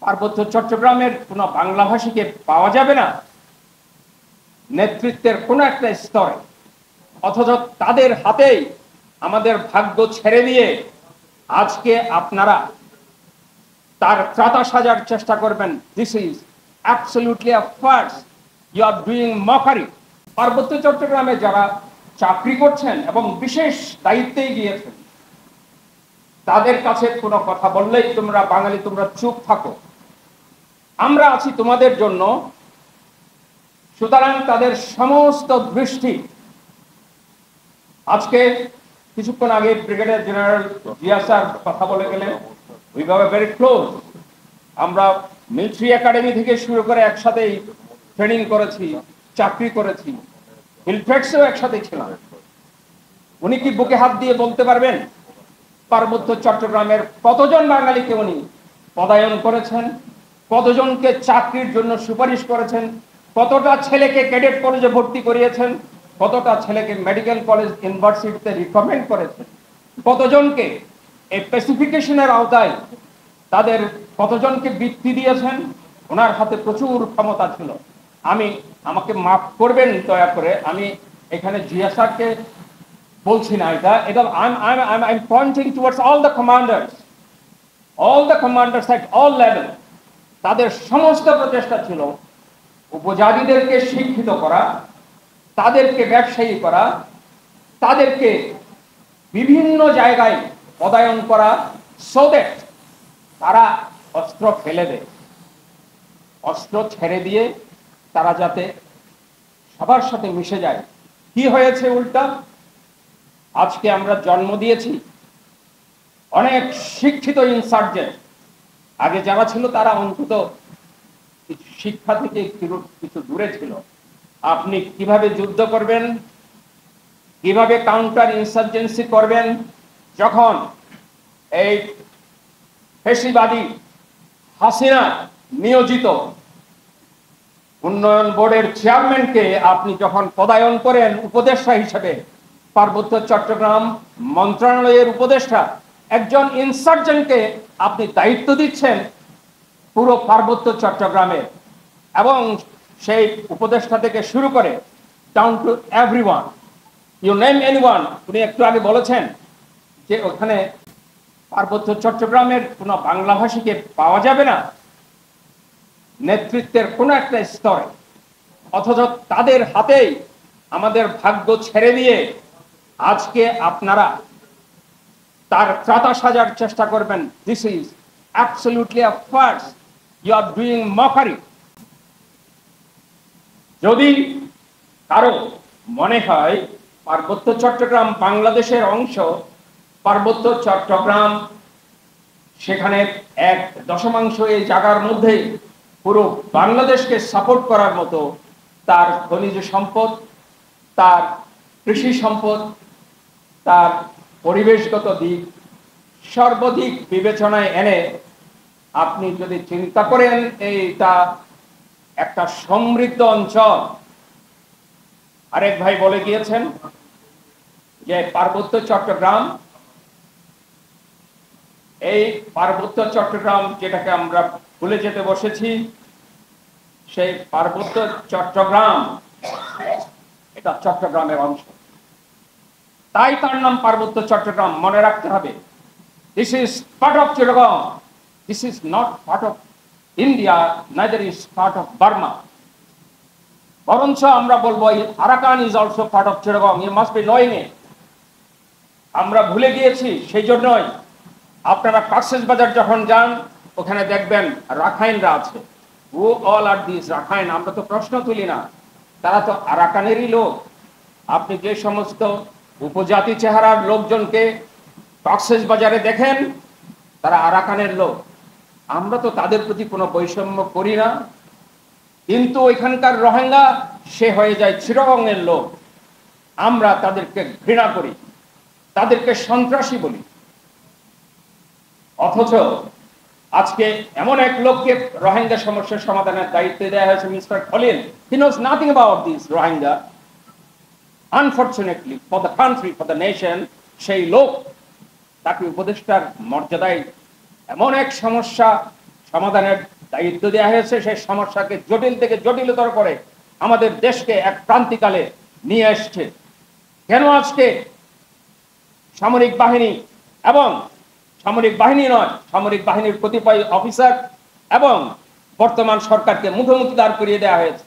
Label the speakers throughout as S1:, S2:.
S1: পার্বত্য চট্টগ্রামের কোনো বাংলাভাষীকে পাওয়া যাবে না নেতৃত্বের কোনো একটা স্তরে, অথচ তাদের হাতেই আমাদের ভাগ্য ছেড়ে দিয়ে আজকে আপনারা তার ত্রাতা সাজার চেষ্টা করবেন। This is absolutely a farce. You are doing mockery. পার্বত্য চট্টগ্রামে যারা চাকরি করছেন এবং বিশেষ দায়িত্বে গিয়েছেন, তাদের কাছে কোনো কথা বললেই তোমরা বাঙালি তোমরা চুপ থাকো, আমরা আছি তোমাদের জন্য। সুতরাং তাদের সমস্ত দৃষ্টি আজকে কিছুক্ষণ আগে ব্রিগেডিয়ার জেনারেল জিয়া স্যার কথা বলে গেলেন, উই হ্যাভ ভেরি ক্লোজ। আমরা মিলিটারি একাডেমি থেকে শুরু করে একসাথেই ট্রেনিং করেছি, চাকরি করেছি, হিলফ্রেক্সেও একসাথে ছিলাম। উনি কি বুকে হাত দিয়ে বলতে পারবেন পার্বত্য চট্টগ্রামের কতজন বাঙালিকে উনি পদায়ন করেছেন, কতজনকে চাকরির জন্য সুপারিশ করেছেন, কতটা ছেলেকে ক্যাডেট কলেজে ভর্তি করিয়েছেন, কতটা ছেলেকে মেডিকেল কলেজ ইউনিভার্সিটিতে রিকমেন্ড করেছেন, কতজনকে এই স্পেসিফিকেশনের আওতায় তাদের কতজনকে বৃত্তি দিয়েছেন। ওনার হাতে প্রচুর ক্ষমতা ছিল। আমাকে মাফ করবেন দয়া করে, আমি এখানে জিয়া স্যারকে বলছি না, এটা I'm pointing towards all the commanders at all level. তাদের সমস্ত প্রচেষ্টা ছিল উপজাতিদেরকে শিক্ষিত করা, তাদেরকে ব্যবসায়ী করা, তাদেরকে বিভিন্ন জায়গায় পদায়ন করা, সো দ্যাট তারা অস্ত্র ফেলে দেয়, অস্ত্র ছেড়ে দিয়ে তারা যাতে সবার সাথে মিশে যায়। কি হয়েছে উল্টা? আজকে আমরা জন্ম দিয়েছি অনেক শিক্ষিত ইনসার্জেন্ট। আগে যারা ছিল তারা অন্তত শিক্ষা থেকে কিছু দূরে ছিল। আপনি কিভাবে যুদ্ধ করবেন, কিভাবে কাউন্টার ইনসার্জেন্সি করবেন, যখন এই ফ্যাসিবাদী হাসিনা নিয়োজিত উন্নয়ন বোর্ডের চেয়ারম্যানকে আপনি যখন পদায়ন করেন উপদেষ্টা হিসেবে, পার্বত্য চট্টগ্রাম মন্ত্রণালয়ের উপদেষ্টা, একজন ইনসার্জেন্টকে আপনি দায়িত্ব দিচ্ছেন পুরো পার্বত্য চট্টগ্রামে, এবং সেই উপদেষ্টা থেকে শুরু করে down to everyone, you name anyone. উনি একটু আগে বলেছেন যে ওখানে পার্বত্য চট্টগ্রামের কোনো বাংলাভাষীকে পাওয়া যাবে না নেতৃত্বের কোনো একটা স্তরে, অথচ তাদের হাতেই আমাদের ভাগ্য ছেড়ে দিয়ে আজকে আপনারা তার ত্রাতা সাজার চেষ্টা করবেন। This is absolutely a farce. You are doing mockery. যদি কারো মনে হয় পার্বত্য চট্টগ্রাম বাংলাদেশের অংশ, পার্বত্য চট্টগ্রাম সেখানে 1/10 এই জায়গার মধ্যে পুরো বাংলাদেশকে সাপোর্ট করার মতো তার খনিজ সম্পদ, তার কৃষি সম্পদ, তার পরিবেশগত দিক সর্বাধিক বিবেচনায় এনে আপনি যদি চিন্তা করেন এইটা একটা সমৃদ্ধ অঞ্চল। আরেক ভাই বলে গিয়েছেন যে পার্বত্য চট্টগ্রাম, এই পার্বত্য চট্টগ্রাম যেটাকে আমরা ভুলে যেতে বসেছি, সেই পার্বত্য চট্টগ্রাম এটা চট্টগ্রামের অংশ, তাই তার নাম পার্বত্য চট্টগ্রাম। মনে রাখতে হবে, this is part of Chittagong, this is not part of India, neither is part of Burma. বরঞ্চ আমরা বলবো Arakan is also part of Chittagong, you must be knowing it. আমরা ভুলে গিয়েছি, সেই জন্যই আপনারা কক্সেস বাজার যখন যান ওখানে দেখবেন রাখাইনরা আছে। Who all are this Rakhine? আমরা তো প্রশ্ন তুলি না, তারা তো আরাকানেরই লোক। আপনি যে সমস্ত উপজাতি চেহারার লোকজনকে কক্সেস বাজারে দেখেন তারা আরাকানের লোক। আমরা তো তাদের প্রতি কোনো বৈষম্য করি না, কিন্তু এখানকার রোহিঙ্গা সে হয়ে যায় চিটাগংয়ের লোক। আমরা তাদেরকে ঘৃণা করি, তাদেরকে সন্ত্রাসী বলি। অথচ আজকে এমন এক লোককে রোহিঙ্গা সমস্যার সমাধানের দায়িত্ব দেওয়া হয়েছে, mister Khalil. He knows nothing about this Rohingya. Unfortunately for the country, for the nation, সেই লোক তাকে উপদেষ্টার মর্যাদায় এমন এক সমস্যা সমাধানের দায়িত্ব দেওয়া হয়েছে, সেই সমস্যাকে জটিল থেকে জটিলতর করে আমাদের দেশকে এক ক্রান্তিকালে নিয়ে এসছে। কেন আজকে সামরিক বাহিনী এবং সামরিক বাহিনী নয়, সামরিক বাহিনীর কতিপয় অফিসার এবং বর্তমান সরকারকে মুখোমুখি দাঁড় করিয়ে দেওয়া হয়েছে?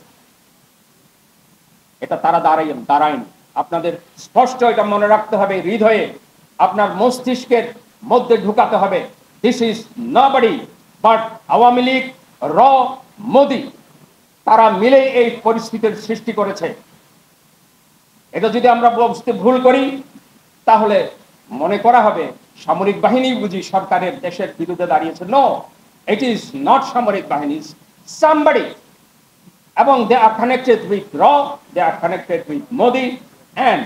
S1: এটা তারা দাঁড়ায়নি। আপনাদের স্পষ্ট এটা মনে রাখতে হবে, হৃদয়ে আপনার মস্তিষ্কের মধ্যে ঢুকাতে হবে, this is nobody but Awami League, র, মোদি, তারা মিলে এই পরিস্থিতির সৃষ্টি করেছে। এটা যদি আমরা বুঝতে ভুল করি তাহলে মনে করা হবে সামরিক বাহিনী বুঝি সরকারের দেশের বিরুদ্ধে দাঁড়িয়েছে। নো, ইট ইজ নট সামরিক বাহিনী, সামবডি, এবং they are connected with Raw, they are connected with Modi, and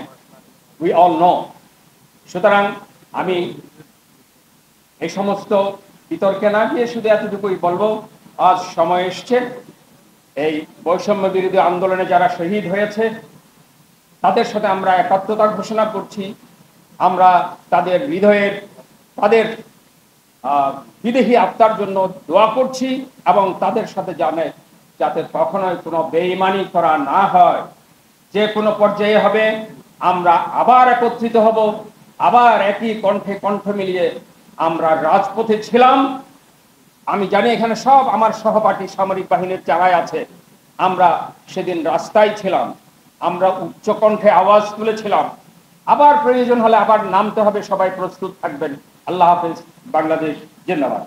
S1: we all know. সুতরাং আমি এই সমস্ত বিতর্কে না গিয়ে শুধু এতটুকুই বলবো, আজ সময় এসছে এই বৈষম্য বিরোধী আন্দোলনে যারা শহীদ হয়েছে তাদের সাথে আমরা একাত্মতা ঘোষণা করছি। আমরা তাদের হৃদয়ের, তাদের বিদেহী আত্মার জন্য দোয়া করছি এবং তাদের সাথে যাতে কখনোই কোনো বেঈমানি করা না হয়। যে কোনো পর্যায়ে হবে আমরা আবার একত্রিত হব, আবার একই কণ্ঠে কণ্ঠ মিলিয়ে আমরা রাজপথে ছিলাম। আমি জানি এখানে সব আমার সহপাঠী সামরিক বাহিনীর যারাই আছে, আমরা সেদিন রাস্তায় ছিলাম, আমরা উচ্চ কণ্ঠে আওয়াজ তুলেছিলাম। আবার প্রয়োজন হলে আবার নামতে হবে, সবাই প্রস্তুত থাকবেন। আল্লাহ হাফেজ। বাংলাদেশ জিন্দাবাদ।